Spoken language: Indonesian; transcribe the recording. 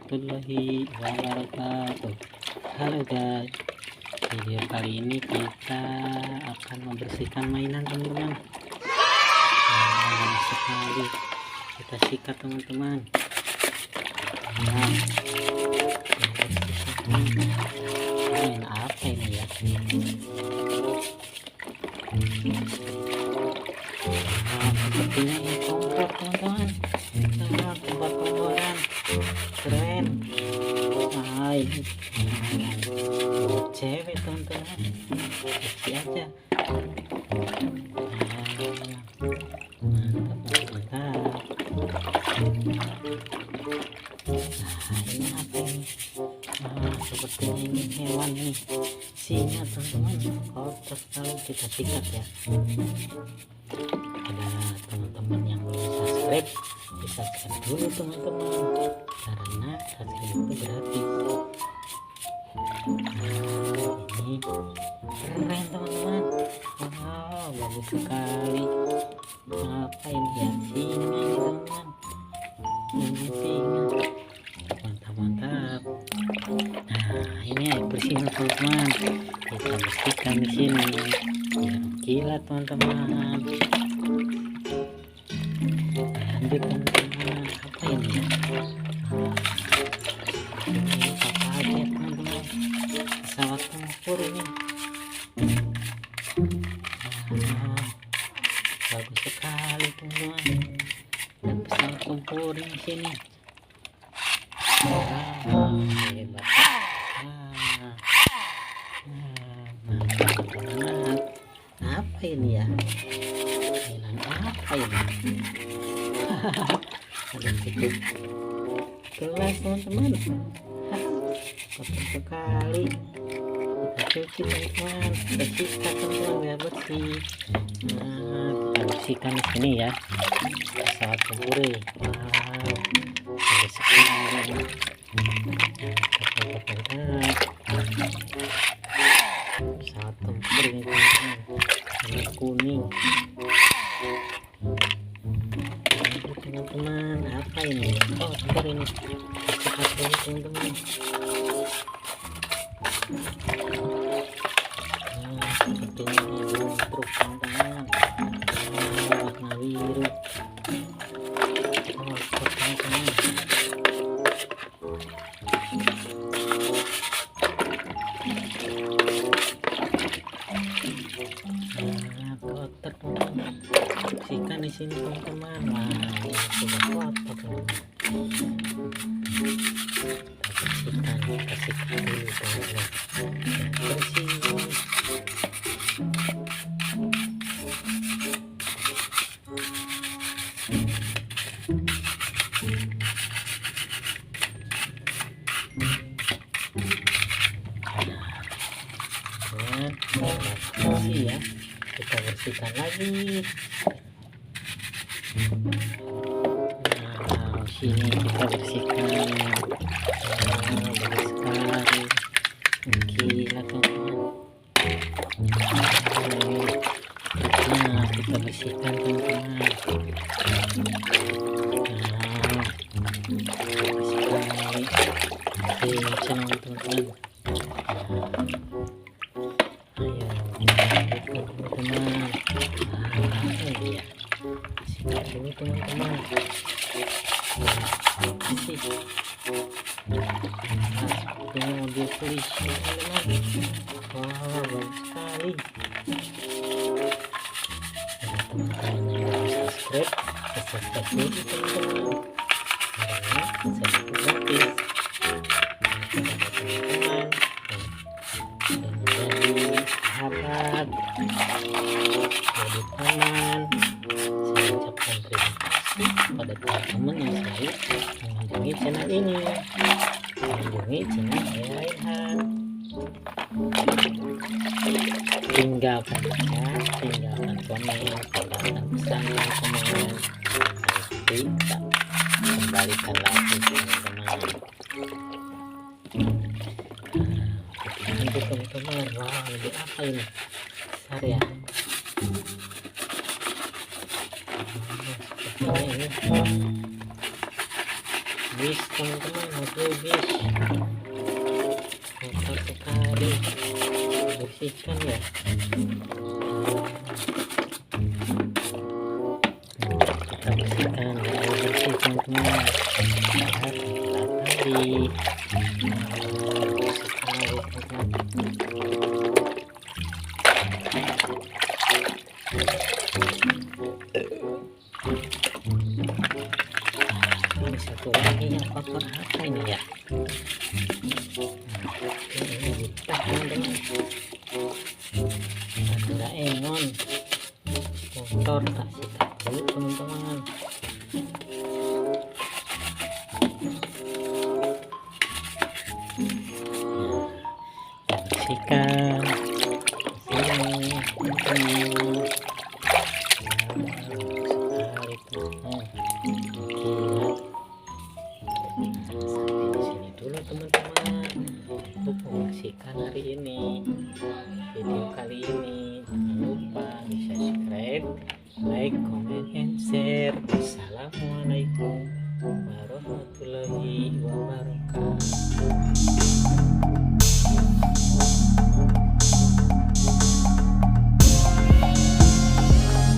warahmatullahi wabarakatuh. Halo guys, video kali ini kita akan membersihkan mainan teman-teman. Sekali kita sikat teman-teman. Main apa ini ya? Sepertinya ini kompor teman-teman. Kompor-komporan keren. Ini buat cewek teman-teman, kecil aja. Mantap. Ini apa ini? Sepertinya ini hewan nih, singa teman-teman. Kotor sekali, kita sikat ya. Ada teman-teman yang belum subscribe, bisa subscribe dulu teman-teman, karena subscribe itu gratis. Ini keren teman-teman. Wow, bagus sekali. Apa ini ya? Singa ini teman-teman. Ini singa. Mantap. Nah, ini air bersih teman-teman. Kita bersihkan di sini biar kilat teman-teman. Lanjut teman-teman. Apa ini ya? Ini apa aja teman-teman? Pesawat tempur ini. Bagus sekali teman-teman. Dan pesawat tempur di sini. Hebat. Mantap. Apa ini ya? Mainan apa ini? Ada cukup gelas teman-teman. Kotor sekali. Kita cuci teman-teman. Kita sikat teman-teman biar bersih. Nah, kita bersihkan di sini ya. Pesawat tempur. Wow, bagus sekali. Pesawat tempur ini teman-teman, warna kuning. Teman-teman, apa ini? Oh, kotor ini. Sikat dulu teman-teman. Seperti ini truk teman-teman. Warna biru. Kotor teman-teman. Kotor teman-teman. Bersihkan di sini teman-teman. Wah, ini sudah kotor teman-teman. Kita bersihkan dulu teman-teman. Bersih. Bersih ya, kita bersihkan lagi. Nah, sini kita bersihkan. Bagus sekali. Gila teman-teman. Nah, kita bersihkan teman-teman. Bagus sekali. Senang teman-teman. Ayo teman-teman. Apa ya? Sikat dulu teman-teman. Bersih. Sepertinya mobil polisi teman-teman. Wah, bagus sekali. Ada teman-teman yang belum subscribe, subscribe dulu teman-teman, karena saya gratis. Teman-teman dan menjadi sahabat, jadi teman. Saya ucapkan terima kasih kepada teman-teman yang selalu mengunjungi channel ini, mengunjungi channel ayahraihan. Tinggalkan chat, tinggalkan komen, tinggalkan pesan dan komen. Nanti kita kembalikan lagi teman-teman. Nanti teman-teman, wah ini apa ini? Besar ya. Sepertinya ini habis teman-teman, habis kotor sekali, bersihkan ya. Kita bersihkan, bersih teman-teman. Tadi ini satu lagi yang kotor apa ini ya? Ini kita teman-teman, ada enon kotor, kasih dulu teman-teman. Bersihkan sini teman-teman. Sekali tuh. Sampai di sini dulu teman-teman untuk membersihkan hari ini. Video kali ini jangan lupa di subscribe, like, comment, and share. Assalamualaikum.